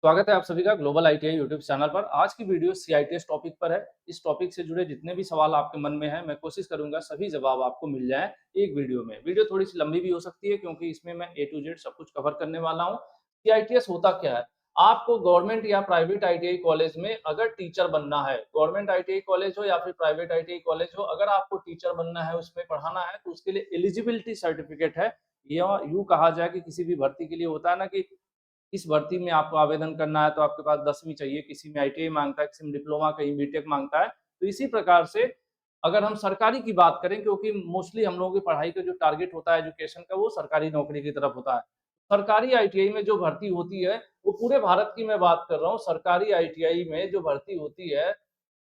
स्वागत है आप सभी का ग्लोबल आईटीआई यूट्यूब चैनल पर। आज की वीडियो सीआईटीएस टॉपिक पर है। इस टॉपिक से जुड़े जितने भी सवाल आपके मन में हैं, मैं कोशिश करूंगा सभी जवाब आपको मिल जाए एक वीडियो में। वीडियो थोड़ी सी लंबी भी हो सकती है क्योंकि इसमें मैं ए टू जेड सब कुछ कवर करने वाला हूँ। सीआईटीएस होता क्या है? आपको गवर्नमेंट या प्राइवेट आईटीआई कॉलेज में अगर टीचर बनना है, गवर्नमेंट आईटीआई कॉलेज हो या फिर प्राइवेट आईटीआई कॉलेज हो, अगर आपको टीचर बनना है, उसमें पढ़ाना है, तो उसके लिए एलिजिबिलिटी सर्टिफिकेट है। या यूं कहा जाए कि किसी भी भर्ती के लिए होता है ना कि इस भर्ती में आपको आवेदन करना है तो आपके पास 10वीं चाहिए, किसी में आईटीआई मांगता है, किसी में डिप्लोमा, कहीं बीटेक मांगता है। तो इसी प्रकार से अगर हम सरकारी की बात करें, क्योंकि मोस्टली हम लोगों की पढ़ाई का जो टारगेट होता है एजुकेशन का, वो सरकारी नौकरी की तरफ होता है। सरकारी आईटीआई में जो भर्ती होती है, वो पूरे भारत की मैं बात कर रहा हूँ। सरकारी आईटीआई में जो भर्ती होती है,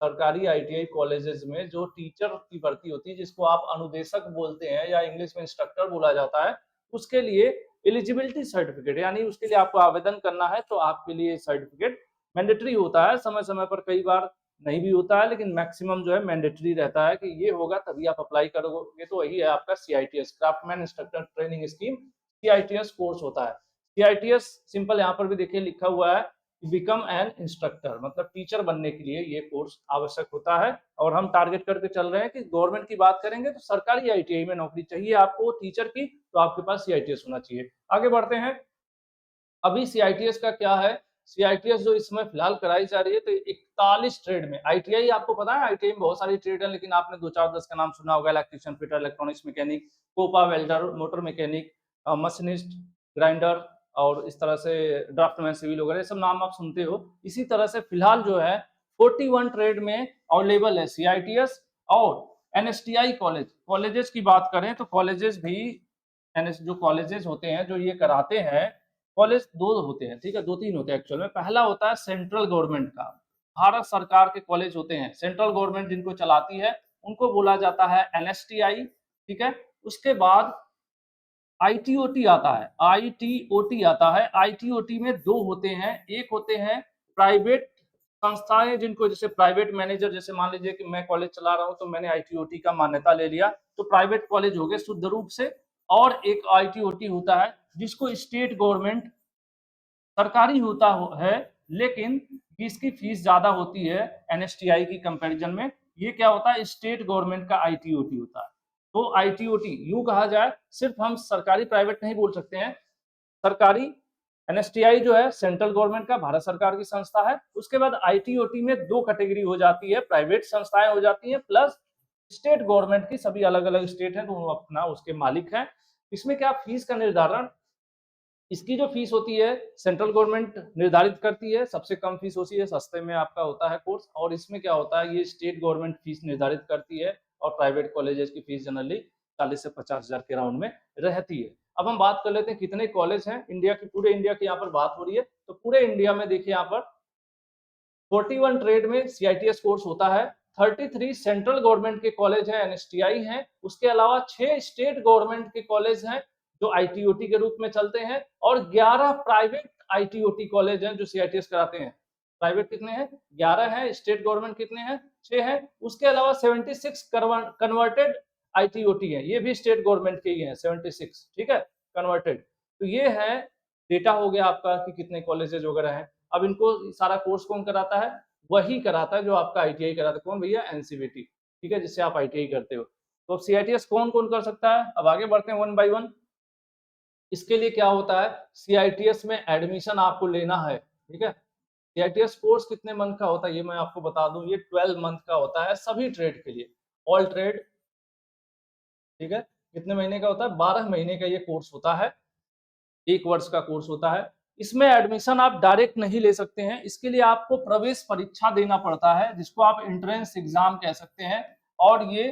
सरकारी आईटीआई कॉलेजेस में जो टीचर की भर्ती होती है, जिसको आप अनुदेशक बोलते हैं या इंग्लिश में इंस्ट्रक्टर बोला जाता है, उसके लिए एलिजिबिलिटी सर्टिफिकेट, यानी उसके लिए आपको आवेदन करना है तो आपके लिए सर्टिफिकेट मैंडेटरी होता है। समय समय पर कई बार नहीं भी होता है, लेकिन मैक्सिमम जो है मैंडेटरी रहता है कि ये होगा तभी आप अप्लाई करोगे। तो वही है आपका CITS, craftsman instructor training scheme, CITS course होता है। सीआईटीएस सिंपल यहाँ पर भी देखिए लिखा हुआ है, बिकम एन इंस्ट्रक्टर, मतलब टीचर बनने के लिए ये कोर्स आवश्यक होता है। और हम टारगेट करके चल रहे हैं कि गवर्नमेंट की बात करेंगे तो सरकारी आईटीआई में नौकरी चाहिए आपको टीचर की, तो आपके पास सीआईटीएस होना चाहिए। आगे बढ़ते हैं। अभी सीआईटीएस का क्या है? सीआईटीएस जो इसमें फिलहाल कराई जा रही है, तो 41 ट्रेड में आईटीआई, आपको पता है आईटीआई में बहुत सारी ट्रेड है, लेकिन आपने 2 4 10 का नाम सुना होगा। Electrician, fitter, electronics mechanic, COPA, welder, motor mechanic, machinist, grinder, और इस तरह से ड्राफ्टमैन, सिविल वगैरह, सब नाम आप सुनते हो। इसी तरह से फिलहाल जो है 41 ट्रेड में अवेलेबल है सीआईटीएस। और एनएसटीआई कॉलेजेस की बात करें तो कॉलेजेस भी, एनएस जो कॉलेजेस होते हैं जो ये कराते हैं, कॉलेज दो होते हैं, ठीक है, दो तीन होते हैं एक्चुअल में। पहला होता है सेंट्रल गवर्नमेंट का, भारत सरकार के कॉलेज होते हैं, सेंट्रल गवर्नमेंट जिनको चलाती है उनको बोला जाता है एनएसटीआई, ठीक है। उसके बाद आईटीओटी आता है, आईटीओटी आता है। आईटीओटी में दो होते हैं, एक होते हैं प्राइवेट संस्थाएं जिनको, जैसे प्राइवेट मैनेजर, जैसे मान लीजिए कि मैं कॉलेज चला रहा हूं तो मैंने आईटीओटी का मान्यता ले लिया, तो प्राइवेट कॉलेज हो गए शुद्ध रूप से। और एक आईटीओटी होता है जिसको स्टेट गवर्नमेंट, सरकारी होता है, लेकिन इसकी फीस ज्यादा होती है एनएसटीआई की कंपैरिजन में। ये क्या होता है? स्टेट गवर्नमेंट का आईटीओटी होता है। तो आईटीओटी यूं कहा जाए, सिर्फ हम सरकारी प्राइवेट नहीं बोल सकते हैं। सरकारी एनएसटीआई जो है सेंट्रल गवर्नमेंट का, भारत सरकार की संस्था है। उसके बाद आईटीओटी में दो कैटेगरी हो जाती है, प्राइवेट संस्थाएं हो जाती हैं, प्लस स्टेट गवर्नमेंट की, सभी अलग अलग स्टेट हैं तो वो अपना उसके मालिक हैं। इसमें क्या फीस का निर्धारण, इसकी जो फीस होती है सेंट्रल गवर्नमेंट निर्धारित करती है, सबसे कम फीस होती है, सस्ते में आपका होता है कोर्स। और इसमें क्या होता है, ये स्टेट गवर्नमेंट फीस निर्धारित करती है, और प्राइवेट कॉलेजेस की फीस जनरली 40 से 50 हजार के राउंड में रहती है। अब हम बात कर लेते हैं कितने कॉलेज हैं इंडिया की, पूरे इंडिया की यहाँ पर बात हो रही है। तो पूरे इंडिया में देखिए यहाँ पर 41 ट्रेड में सीआईटीएस कोर्स होता है। 33 सेंट्रल गवर्नमेंट के कॉलेज हैं, एनएसटीआई हैं। उसके अलावा 6 स्टेट गवर्नमेंट के कॉलेज हैं जो आईटीओटी के रूप में चलते हैं, और 11 प्राइवेट आईटीओटी कॉलेज हैं जो सीआईटीएस कराते हैं। प्राइवेट कितने हैं? 11 हैं। स्टेट गवर्नमेंट कितने हैं? 6 हैं। उसके अलावा 76 कन्वर्टेड आईटीओटी है, ये भी स्टेट गवर्नमेंट के ही हैं 76, ठीक है, कन्वर्टेड। तो ये है डेटा हो गया आपका कि कितने कॉलेजेस वगैरह हैं। अब इनको सारा कोर्स कौन कराता है? वही कराता है जो आपका आईटीआई कराता है। कौन भैया? एनसीवीटी, ठीक है, जिससे आप आईटीआई करते हो। तो अब सीआईटीएस कौन कौन कर सकता है? अब आगे बढ़ते हैं वन बाय वन। इसके लिए क्या होता है, सीआईटीएस में एडमिशन आपको लेना है, ठीक है। सीआईटीएस कोर्स कितने मंथ का होता है ये मैं आपको बता दूं, ये 12 मंथ का होता है सभी ट्रेड के लिए, ऑल ट्रेड, ठीक है। कितने महीने का होता है? 12 महीने का ये कोर्स होता है, 1 वर्ष का कोर्स होता है। इसमें एडमिशन आप डायरेक्ट नहीं ले सकते हैं, इसके लिए आपको प्रवेश परीक्षा देना पड़ता है, जिसको आप एंट्रेंस एग्जाम कह सकते हैं। और ये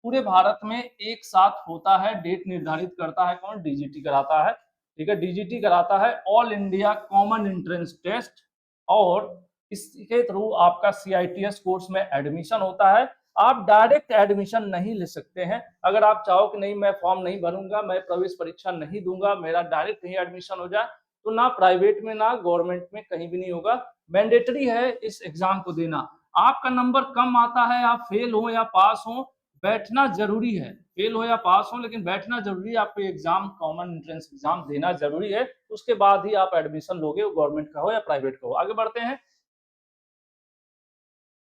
पूरे भारत में एक साथ होता है, डेट निर्धारित करता है कौन? डीजीटी कराता है, ठीक है, डीजीटी कराता है, All India Common Entrance Test. और इसके थ्रू आपका सीआईटीएस कोर्स में एडमिशन होता है। आप डायरेक्ट एडमिशन नहीं ले सकते हैं। अगर आप चाहो कि नहीं मैं फॉर्म नहीं भरूंगा, मैं प्रवेश परीक्षा नहीं दूंगा, मेरा डायरेक्ट ही एडमिशन हो जाए, तो ना प्राइवेट में ना गवर्नमेंट में कहीं भी नहीं होगा। मैंडेटरी है इस एग्जाम को देना। आपका नंबर कम आता है, आप फेल हो या पास हो, बैठना जरूरी है, फेल हो या पास हो लेकिन बैठना जरूरी है। आपको एग्जाम, कॉमन एंट्रेंस एग्जाम देना जरूरी है, उसके बाद ही आप एडमिशन लोगे, गवर्नमेंट का हो या प्राइवेट का हो। आगे बढ़ते हैं,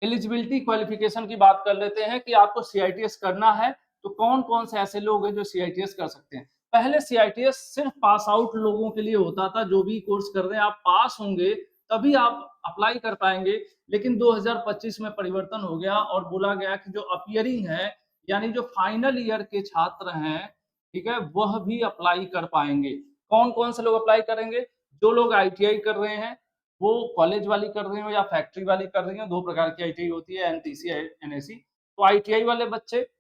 एलिजिबिलिटी क्वालिफिकेशन की बात कर लेते हैं कि आपको सीआईटीएस करना है तो कौन कौन से ऐसे लोग हैं जो सीआईटीएस कर सकते हैं। पहले सीआईटीएस सिर्फ पास आउट लोगों के लिए होता था, जो भी कोर्स कर रहे हैं आप पास होंगे तभी आप अप्लाई कर पाएंगे। लेकिन 2025 में परिवर्तन हो गया और बोला गया कि जो अपियरिंग है, यानी जो फाइनल ईयर के छात्र हैं, ठीक है, वह भी अप्लाई कर पाएंगे। कौन कौन से लोग अप्लाई करेंगे? जो लोग आईटीआई कर रहे हैं, वो कॉलेज वाली कर रही हो या फैक्ट्री वाली कर रही हो, 2 प्रकार की आईटीआई होती है, एनटीसी, एनएसी। तो आईटीआई वाले बच्चे,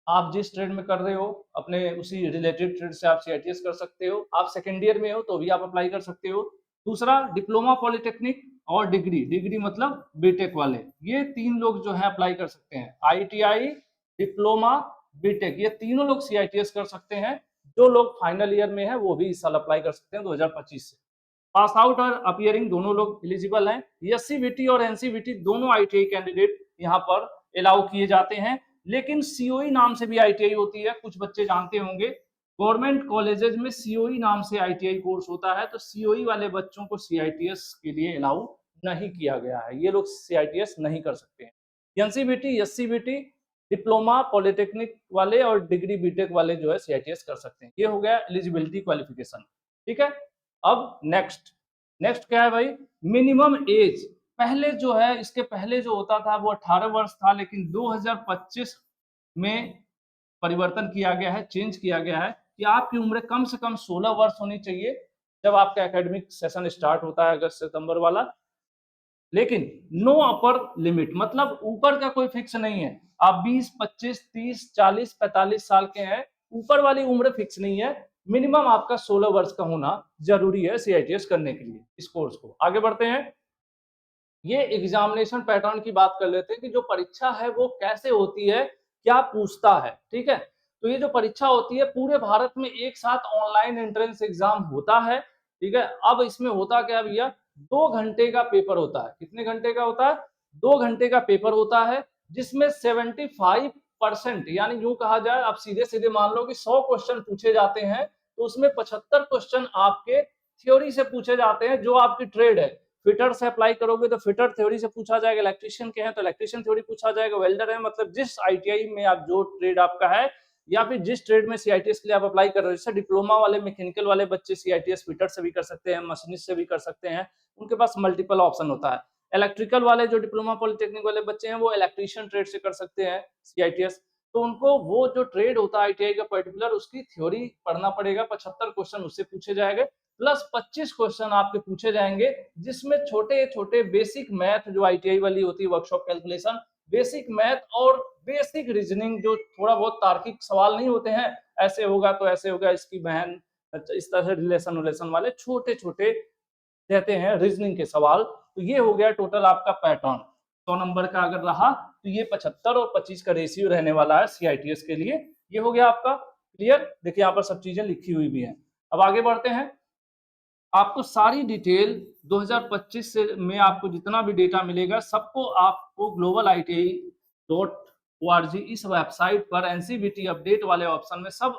आप जिस ट्रेड में कर रहे हो, अपने उसी रिलेटेड ट्रेड से आप सीआईटीएस कर सकते हो। आप सेकंड ईयर में हो तो भी आप अप्लाई कर सकते हो। दूसरा, डिप्लोमा पॉलिटेक्निक और डिग्री, डिग्री मतलब बीटेक वाले, ये 3 लोग जो है अप्लाई कर सकते हैं। आईटीआई, डिप्लोमा, बीटेक, ये तीनों लोग सीआईटीएस कर सकते हैं। जो लोग फाइनल ईयर में है वो भी इस साल अप्लाई कर सकते हैं 2025 से। पास आउट और अपीयरिंग दोनों लोग एलिजिबल हैं। एससीबीटी और एनसीबीटी दोनों आईटीआई कैंडिडेट यहाँ पर अलाउ किए जाते हैं। लेकिन सीओई नाम से भी आईटीआई होती है, कुछ बच्चे जानते होंगे। गवर्नमेंट कॉलेजेस में सीओई नाम से आईटीआई कोर्स होता है, तो सीओई वाले बच्चों को सीआईटीएस के लिए अलाउ नहीं किया गया है, ये लोग सीआईटीएस नहीं कर सकते हैं। एनसीबीटी, एससीबीटी, डिप्लोमा पॉलिटेक्निक वाले और डिग्री बीटेक वाले जो है सीआईटीएस कर सकते हैं। ये हो गया एलिजिबिलिटी क्वालिफिकेशन, ठीक है। अब नेक्स्ट, नेक्स्ट क्या है भाई? Minimum age. पहले जो है, इसके पहले जो होता था वो 18 वर्ष था, लेकिन 2025 में परिवर्तन किया गया है, चेंज किया गया है कि आपकी उम्र कम से कम 16 वर्ष होनी चाहिए जब आपका एकेडमिक सेशन स्टार्ट होता है अगस्त सितंबर वाला। लेकिन नो अपर लिमिट, मतलब ऊपर का कोई फिक्स नहीं है। आप 20, 25, 30, 40, 45 साल के हैं, ऊपर वाली उम्र फिक्स नहीं है। मिनिमम आपका 16 वर्ष का होना जरूरी है सीआईटीएस करने के लिए इस कोर्स को। आगे बढ़ते हैं, ये एग्जामिनेशन पैटर्न की बात कर लेते हैं कि जो परीक्षा है वो कैसे होती है, क्या पूछता है, ठीक है। तो ये जो परीक्षा होती है पूरे भारत में एक साथ ऑनलाइन एंट्रेंस एग्जाम होता है, ठीक है। अब इसमें होता क्या भैया, 2 घंटे का पेपर होता है। कितने घंटे का होता है? 2 घंटे का पेपर होता है, जिसमें 75%, यानी यूं कहा जाए, आप सीधे सीधे मान लो कि 100 क्वेश्चन पूछे जाते हैं, तो उसमें 75 क्वेश्चन आपके थ्योरी से पूछे जाते हैं, जो आपकी ट्रेड है। फिटर से अप्लाई करोगे तो फिटर थ्योरी से पूछा जाएगा, इलेक्ट्रिशियन के हैं तो इलेक्ट्रिशियन थ्योरी पूछा जाएगा, वेल्डर है, मतलब जिस आईटीआई में आप, जो ट्रेड आपका है या फिर जिस ट्रेड में सीआईटीएस के लिए आप अप्लाई कर रहे हो। जैसे डिप्लोमा वाले, मैकेनिकल वाले बच्चे सीआईटीएस फिटर से भी कर सकते हैं, मशीनिस्ट से भी कर सकते हैं, उनके पास मल्टीपल ऑप्शन होता है। इलेक्ट्रिकल वाले जो डिप्लोमा पॉलिटेक्निक वाले बच्चे हैं वो इलेक्ट्रिशियन ट्रेड से कर सकते हैं सीआईटीएस। तो उनको वो जो ट्रेड होता है आईटीआई का पर्टिकुलर, उसकी थ्योरी पढ़ना पड़ेगा, 75 क्वेश्चन उससे पूछे जाएंगे, प्लस 25 क्वेश्चन आपके पूछे जाएंगे, जिसमें छोटे छोटे बेसिक मैथ जो आईटीआई वाली होती है, वर्कशॉप कैलकुलेशन, बेसिक मैथ और बेसिक रीजनिंग, जो थोड़ा बहुत तार्किक सवाल नहीं होते हैं, ऐसे होगा तो ऐसे होगा, इसकी बहन, इस तरह से रिलेशन रिलेशन वाले छोटे छोटे कहते हैं रीजनिंग के सवाल। तो ये हो गया टोटल आपका पैटर्न। 100 नंबर का अगर रहा तो ये 75 और 25 का रेशियो रहने वाला है सीआईटीएस के लिए। ये हो गया आपका क्लियर। देखिए यहाँ पर सब चीजें लिखी हुई भी हैं। अब आगे बढ़ते हैं, आपको सारी डिटेल 2025 से में आपको जितना भी डेटा मिलेगा, सबको आपको globalitai.org इस वेबसाइट पर एनसीबीटी अपडेट वाले ऑप्शन में सब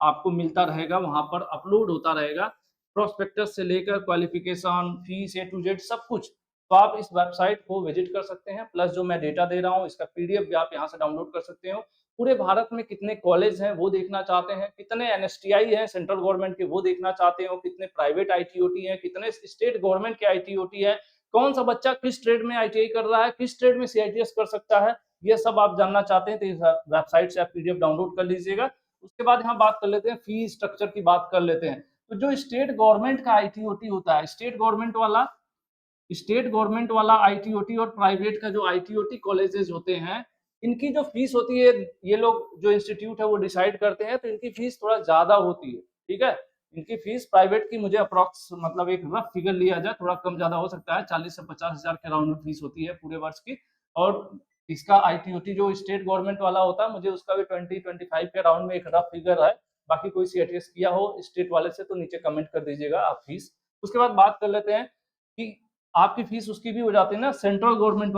आपको मिलता रहेगा, वहां पर अपलोड होता रहेगा, प्रोस्पेक्टस से लेकर qualification, fees, A to Z सब कुछ। तो आप इस वेबसाइट को विजिट कर सकते हैं, प्लस जो मैं डेटा दे रहा हूँ इसका पीडीएफ भी आप यहाँ से डाउनलोड कर सकते हो। पूरे भारत में कितने कॉलेज हैं वो देखना चाहते हैं, कितने एनएसटीआई हैं सेंट्रल गवर्नमेंट के वो देखना चाहते हो, कितने प्राइवेट आईटीओटी हैं, कितने स्टेट गवर्नमेंट के आईटीओटी है, कौन सा बच्चा किस ट्रेड में आईटीआई कर रहा है, किस ट्रेड में सीआईटीएस कर सकता है, ये सब आप जानना चाहते हैं तो इस वेबसाइट से आप पीडीएफ डाउनलोड कर लीजिएगा। उसके बाद यहाँ बात कर लेते हैं, फी स्ट्रक्चर की बात कर लेते हैं। तो जो स्टेट गवर्नमेंट का आईटीओटी होता है, स्टेट गवर्नमेंट वाला आईटीओटी और प्राइवेट का जो आईटीओटी कॉलेजेस होते हैं, इनकी जो फीस होती है, ये लोग जो इंस्टीट्यूट है वो डिसाइड करते हैं, तो इनकी फीस थोड़ा ज्यादा होती है, ठीक है। इनकी फीस प्राइवेट की, मुझे अप्रॉक्स मतलब एक रफ फिगर लिया जाए, थोड़ा कम ज्यादा हो सकता है, 40 से 50 हजार के अराउंड में फीस होती है पूरे वर्ष की। और इसका आईटीओटी जो स्टेट गवर्नमेंट वाला होता है, मुझे उसका भी 20-25 के अराउंड में एक रफ फिगर है। बाकी कोई सीएटीएस किया हो स्टेट वाले से तो नीचे कमेंट कर दीजिएगा आप फीस। उसके बाद बात कर लेते हैं कि आपकी फीस उसकी भी हो जाती है ना, सेंट्रल गवर्नमेंट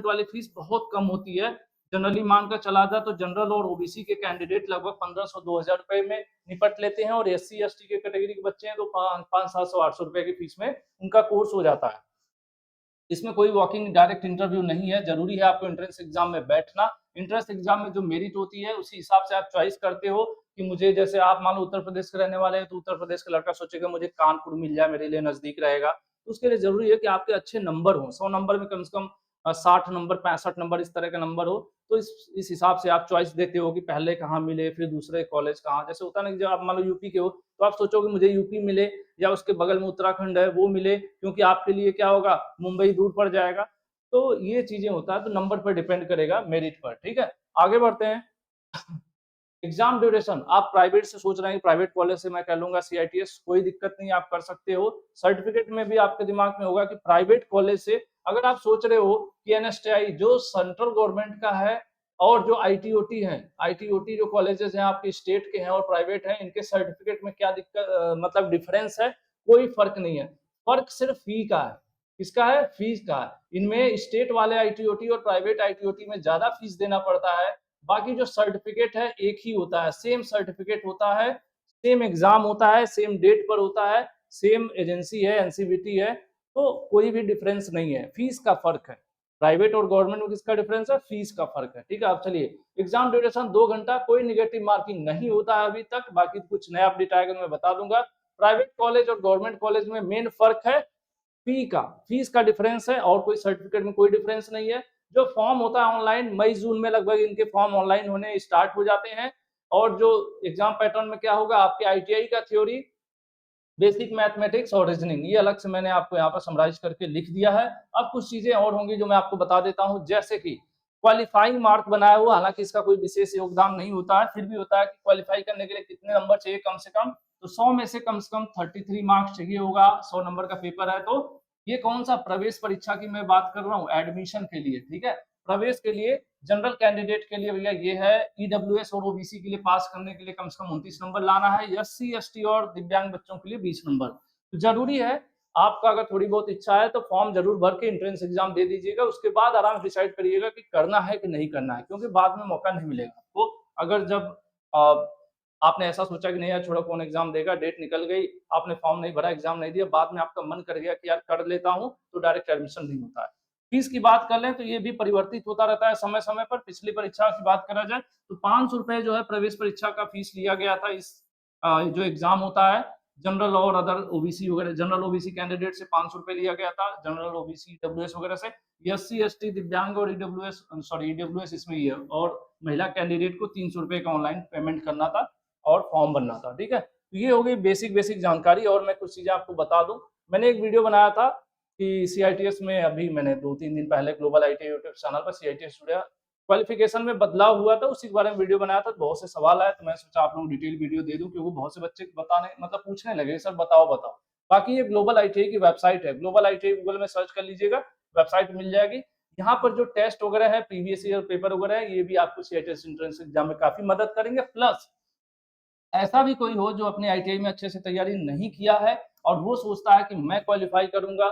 वाली फीस बहुत कम होती है, जनरली मानकर चला जाए तो जनरल और ओबीसी के कैंडिडेट लगभग 1500-2000 रुपए में निपट लेते हैं, और एससी एसटी के कैटेगरी के बच्चे हैं तो 500-700-800 रुपए की फीस में उनका कोर्स हो जाता है। इसमें कोई वॉकिंग डायरेक्ट इंटरव्यू नहीं है, जरूरी है आपको एंट्रेंस एग्जाम में बैठना। एंट्रेंस एग्जाम में जो मेरिट होती है उसी हिसाब से आप चॉइस करते हो कि मुझे, जैसे आप मान लो उत्तर प्रदेश के रहने वाले हैं तो उत्तर प्रदेश का लड़का सोचेगा मुझे कानपुर मिल जाए, मेरे लिए नजदीक रहेगा, तो उसके लिए जरूरी है कि आपके अच्छे नंबर हो, 100 नंबर में कम से कम 60 नंबर 65 नंबर इस तरह का नंबर हो। तो इस हिसाब से आप चॉइस देते हो कि पहले कहाँ मिले, फिर दूसरे कॉलेज कहाँ। जैसे होता ना कि जब आप मान लो यूपी के हो तो आप सोचोगे मुझे यूपी मिले या उसके बगल में उत्तराखंड है वो मिले, क्योंकि आपके लिए क्या होगा, मुंबई दूर पड़ जाएगा। तो ये चीजें होता है, तो नंबर पर डिपेंड करेगा, मेरिट पर। ठीक है, आगे बढ़ते हैं। एग्जाम ड्यूरेशन, आप प्राइवेट से सोच रहे हैं, प्राइवेट कॉलेज से मैं कह लूंगा सीआईटीएस, कोई दिक्कत नहीं, आप कर सकते हो। सर्टिफिकेट में भी आपके दिमाग में होगा कि प्राइवेट कॉलेज से अगर आप सोच रहे हो कि एनएसटीआई जो सेंट्रल गवर्नमेंट का है, और जो आईटीओटी है, आईटीओटी जो कॉलेजेस हैं आपके स्टेट के हैं और प्राइवेट हैं, इनके सर्टिफिकेट में क्या दिक्कत, मतलब डिफरेंस है, कोई फर्क नहीं है। फर्क सिर्फ फी का है। किसका है? फीस का है। इनमें स्टेट वाले आईटीओटी और प्राइवेट आईटीओटी में ज्यादा फीस देना पड़ता है। बाकी जो सर्टिफिकेट है एक ही होता है, सेम सर्टिफिकेट होता है, सेम एग्जाम होता है, सेम डेट पर होता है, सेम एजेंसी है, एनसीबीटी है, तो कोई भी डिफरेंस नहीं है, फीस का फर्क है। प्राइवेट और गवर्नमेंट में किसका डिफरेंस है? फीस का फर्क है। ठीक है, अब चलिए, एग्जाम ड्यूरेशन 2 घंटा, कोई निगेटिव मार्किंग नहीं होता है अभी तक, बाकी कुछ नया अपडेट आएगा तो मैं बता दूंगा। प्राइवेट कॉलेज और गवर्नमेंट कॉलेज में मेन फर्क है फी का, फीस का डिफरेंस है, और कोई सर्टिफिकेट में कोई डिफरेंस नहीं है। जो फॉर्म होता है ऑनलाइन, मई जून में लगभग इनके फॉर्म ऑनलाइन होने स्टार्ट हो जाते हैं। और जो एग्जाम पैटर्न में क्या होगा, आपके आईटीआई का थ्योरी, बेसिक मैथमेटिक्स और रीजनिंग, ये अलग से मैंने आपको यहाँ पर समराइज करके लिख दिया है। अब कुछ चीजें और होंगी जो मैं आपको बता देता हूँ, जैसे कि क्वालिफाइंग मार्क बनाया हुआ, हालांकि इसका कोई विशेष योगदान नहीं होता है, फिर भी होता है कि क्वालिफाई करने के लिए कितने नंबर चाहिए कम से कम, तो 100 में से कम 33 मार्क्स चाहिए होगा, 100 नंबर का पेपर है तो। ये कौन सा प्रवेश परीक्षा की मैं बात कर रहा हूँ, एडमिशन के लिए। ठीक है, प्रवेश के लिए जनरल कैंडिडेट के लिए भैया ये है, ईडब्ल्यूएस और ओबीसी के लिए पास करने के लिए कम से कम 29 नंबर लाना है, एससी एसटी और दिव्यांग बच्चों के लिए 20 नंबर। तो जरूरी है, आपका अगर थोड़ी बहुत इच्छा है तो फॉर्म जरूर भर के एंट्रेंस एग्जाम दे दीजिएगा, उसके बाद आराम से डिसाइड करिएगा कि करना है कि नहीं करना है, क्योंकि बाद में मौका नहीं मिलेगा आपको। अगर जब आपने ऐसा सोचा कि नहीं यार छोड़ो कौन एग्जाम देगा, डेट निकल गई, आपने फॉर्म नहीं भरा, एग्जाम नहीं दिया, बाद में आपका मन कर गया कि यार कर लेता हूँ, तो डायरेक्ट एडमिशन नहीं होता है। फीस की बात कर लें तो ये भी परिवर्तित होता रहता है समय समय पर। पिछली परीक्षा की बात करा जाए तो 500 रुपए जो है प्रवेश परीक्षा का फीस लिया गया था। इस जो एग्जाम होता है जनरल और अदर ओबीसी वगैरह, जनरल ओबीसी कैंडिडेट से 500 रुपए लिया गया था, जनरल ओबीसी ईडब्ल्यूएस वगैरह से। एससी एसटी दिव्यांग और ईडब्ल्यूएस, सॉरी ईडब्ल्यूएस इसमें ही है, और महिला कैंडिडेट को 300 रुपए का ऑनलाइन पेमेंट करना था और फॉर्म भरना था। ठीक है, तो ये हो गई बेसिक बेसिक जानकारी। और मैं कुछ चीजें आपको बता दूं, मैंने एक वीडियो बनाया था कि सीआईटीएस में, अभी मैंने 2-3 दिन पहले ग्लोबल आईटीआई यूट्यूब चैनल पर सीआईटीएस जुड़ा क्वालिफिकेशन में बदलाव हुआ था, उसी के बारे में वीडियो बनाया था। बहुत से सवाल आए तो मैं सोचा आप लोग डिटेल वीडियो दे दूं, क्योंकि बहुत से बच्चे बताने मतलब पूछने लगे सर बताओ बताओ। बाकी ये ग्लोबल आईटीआई की वेबसाइट है, ग्लोबल आईटीआई गूगल में सर्च कर लीजिएगा, वेबसाइट मिल जाएगी। यहाँ पर जो टेस्ट वगैरह है, प्रीवियस ईयर पेपर वगैरह है, ये भी आपको सीआईटीएस एंट्रेंस एग्जाम में काफी मदद करेंगे। प्लस ऐसा भी कोई हो जो अपने आईटीआई में अच्छे से तैयारी नहीं किया है और वो सोचता है कि मैं क्वालिफाई करूंगा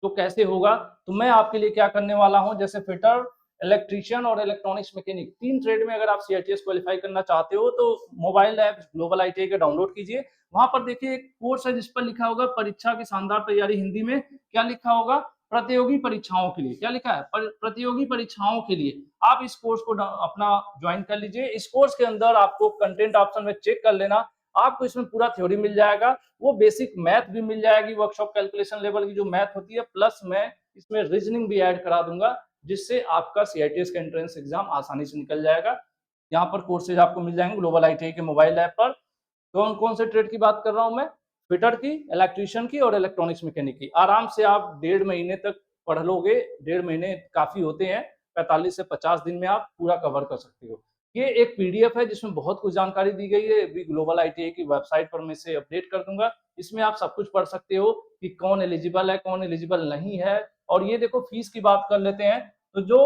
तो कैसे होगा, तो मैं आपके लिए क्या करने वाला हूं, जैसे फिटर, इलेक्ट्रीशियन और इलेक्ट्रॉनिक्स मैकेनिक, 3 ट्रेड में अगर आप सीआईटीएस क्वालिफाई करना चाहते हो तो मोबाइल ऐप ग्लोबल आईटीआई का डाउनलोड कीजिए। वहां पर देखिए एक कोर्स है जिस पर लिखा होगा परीक्षा की शानदार तैयारी, हिंदी में क्या लिखा होगा, प्रतियोगी परीक्षाओं के लिए। क्या लिखा है? प्रतियोगी परीक्षाओं के लिए। आप इस कोर्स को अपना ज्वाइन कर लीजिए। इस कोर्स के अंदर आपको कंटेंट ऑप्शन में चेक कर लेना, आपको इसमें पूरा थ्योरी मिल जाएगा, वो बेसिक मैथ भी मिल जाएगी, वर्कशॉप कैलकुलेशन लेवल की जो मैथ होती है, प्लस मैं इसमें रीजनिंग भी ऐड करा दूंगा, जिससे आपका सीआईटीएस का एंट्रेंस एग्जाम आसानी से निकल जाएगा। यहाँ पर कोर्सेज आपको मिल जाएंगे ग्लोबल आईटीआई के मोबाइल ऐप पर। कौन कौन से ट्रेड की बात कर रहा हूँ मैं? फिटर की, इलेक्ट्रीशियन की और इलेक्ट्रॉनिक्स मैकेनिक की। आराम से आप 1.5 महीने तक पढ़ लोगे, 1.5 महीने काफी होते हैं, 45 से 50 दिन में आप पूरा कवर कर सकते हो। ये एक पीडीएफ है जिसमें बहुत कुछ जानकारी दी गई है, अभी ग्लोबल आईटीआई की वेबसाइट पर मैं इसे अपडेट कर दूंगा। इसमें आप सब कुछ पढ़ सकते हो कि कौन एलिजिबल है कौन एलिजिबल नहीं है। और ये देखो फीस की बात कर लेते हैं, तो जो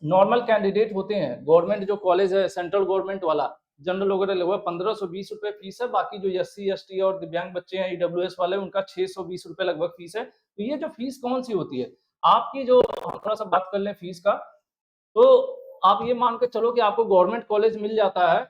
नॉर्मल कैंडिडेट होते हैं, गवर्नमेंट जो कॉलेज है सेंट्रल गवर्नमेंट वाला, जनरल वगैरह लगभग 1520 रुपए फीस है। बाकी जो एससी एसटी और दिव्यांग बच्चे हैं ईडब्ल्यूएस वाले, उनका 620 रुपए लगभग फीस है। तो ये जो फीस कौन सी होती है आपकी, जो थोड़ा सा बात कर लें फीस का, तो आप ये मान के चलो कि आपको गवर्नमेंट कॉलेज मिल जाता है,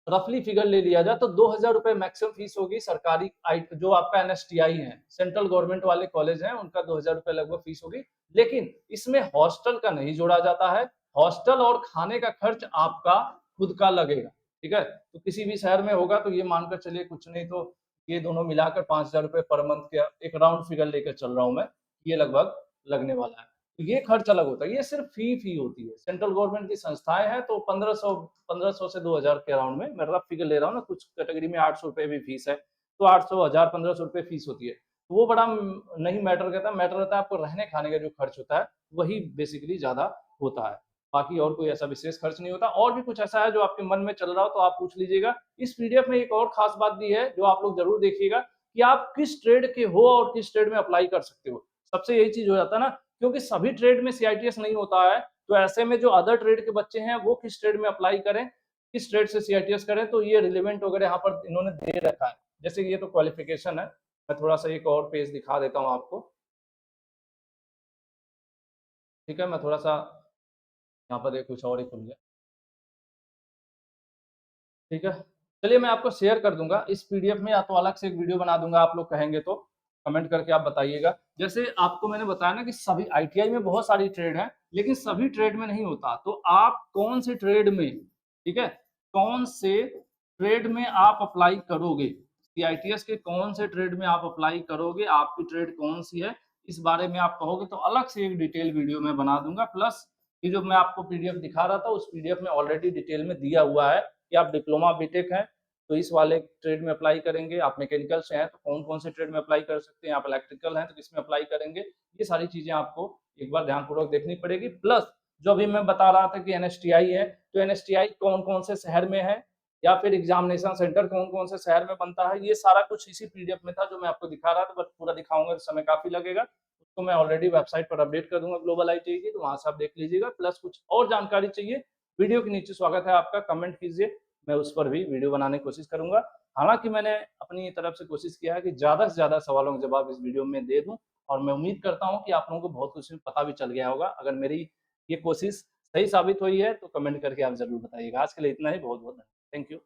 रफली फिगर ले लिया जाए तो 2000 रुपए मैक्सिमम फीस होगी सरकारी जो आपका एनएसटीआई है, सेंट्रल गवर्नमेंट वाले कॉलेज हैं, उनका 2000 रुपए लगभग फीस होगी। लेकिन इसमें हॉस्टल का नहीं जोड़ा जाता है, हॉस्टल और खाने का खर्च आपका खुद का लगेगा, ठीक है। तो किसी भी शहर में होगा तो ये मानकर चलिए कुछ नहीं तो ये दोनों मिलाकर 5000 रुपए पर मंथ के एक राउंड फिगर लेकर चल रहा हूं मैं, ये लगभग लगने वाला है। तो ये खर्च अलग होता है, ये सिर्फ फी होती है। सेंट्रल गवर्नमेंट की संस्थाएं हैं तो 1500 से 2000 के अराउंड में मैं रफ फिगर ले रहा हूँ ना, कुछ कैटेगरी में 800 रुपए भी फीस है, तो 800 1000 1500 रुपए फीस होती है। तो वो बड़ा नहीं मैटर करता, मैटर रहता है आपको रहने खाने का जो खर्च होता है वही बेसिकली ज्यादा होता है। बाकी और कोई ऐसा विशेष खर्च नहीं होता। और भी कुछ ऐसा है जो आपके मन में चल रहा हो तो आप पूछ लीजिएगा। इस पीडीएफ में एक और खास बात दी है जो आप लोग जरूर देखिएगा कि आप किस ट्रेड के हो और किस ट्रेड में अप्लाई कर सकते हो। सबसे यही चीज हो जाता है ना, क्योंकि सभी ट्रेड में सीआईटीएस नहीं होता है, तो ऐसे में जो अदर ट्रेड के बच्चे हैं वो किस ट्रेड में अप्लाई करें, किस ट्रेड से सीआईटीएस करें, तो ये रिलेवेंट वगैरह यहाँ पर इन्होंने दे रखा है। जैसे ये तो क्वालिफिकेशन है, मैं थोड़ा सा एक और पेज दिखा देता हूँ आपको, ठीक है। मैं थोड़ा सा यहाँ पर एक कुछ और ही खुल गया, ठीक है। चलिए मैं आपको शेयर कर दूंगा इस पीडीएफ में, या तो अलग से एक वीडियो बना दूंगा, आप लोग कहेंगे तो कमेंट करके आप बताइएगा। जैसे आपको मैंने बताया ना कि सभी आईटीआई में बहुत सारी ट्रेड है, लेकिन सभी ट्रेड में नहीं होता। तो आप कौन से ट्रेड में, ठीक है, कौन से ट्रेड में आप अप्लाई करोगे, सीआईटीएस के कौन से ट्रेड में आप अप्लाई करोगे, आपकी ट्रेड कौन सी है, इस बारे में आप कहोगे तो अलग से एक डिटेल वीडियो में बना दूंगा। प्लस ये जो मैं आपको पीडीएफ दिखा रहा था उस पीडीएफ में ऑलरेडी डिटेल में दिया हुआ है कि आप डिप्लोमा बीटेक हैं तो इस वाले ट्रेड में अप्लाई करेंगे, आप मैकेनिकल से हैं तो कौन कौन से ट्रेड में अप्लाई कर सकते हैं, आप इलेक्ट्रिकल हैं तो किस में अप्लाई करेंगे। ये सारी चीजें आपको एक बार ध्यानपूर्वक देखनी पड़ेगी। प्लस जो अभी मैं बता रहा था कि एनएसटीआई है, तो एनएसटीआई कौन कौन से शहर में है, या फिर एग्जामिनेशन सेंटर कौन कौन से शहर में बनता है, ये सारा कुछ इसी पीडीएफ में था जो मैं आपको दिखा रहा था। बट पूरा दिखाऊंगा तो समय काफी लगेगा, उसको मैं ऑलरेडी वेबसाइट पर अपडेट कर दूंगा ग्लोबल आईटी की, तो वहां से आप देख लीजिएगा। प्लस कुछ और जानकारी चाहिए, वीडियो के नीचे स्वागत है आपका, कमेंट कीजिए, मैं उस पर भी वीडियो बनाने की कोशिश करूंगा। हालांकि मैंने अपनी तरफ से कोशिश किया है कि ज्यादा से ज्यादा सवालों के जवाब इस वीडियो में दे दूं, और मैं उम्मीद करता हूं कि आप लोगों को बहुत कुछ पता भी चल गया होगा। अगर मेरी ये कोशिश सही साबित हुई है तो कमेंट करके आप जरूर बताइएगा। आज के लिए इतना ही, बहुत बहुत धन्यवाद, थैंक यू।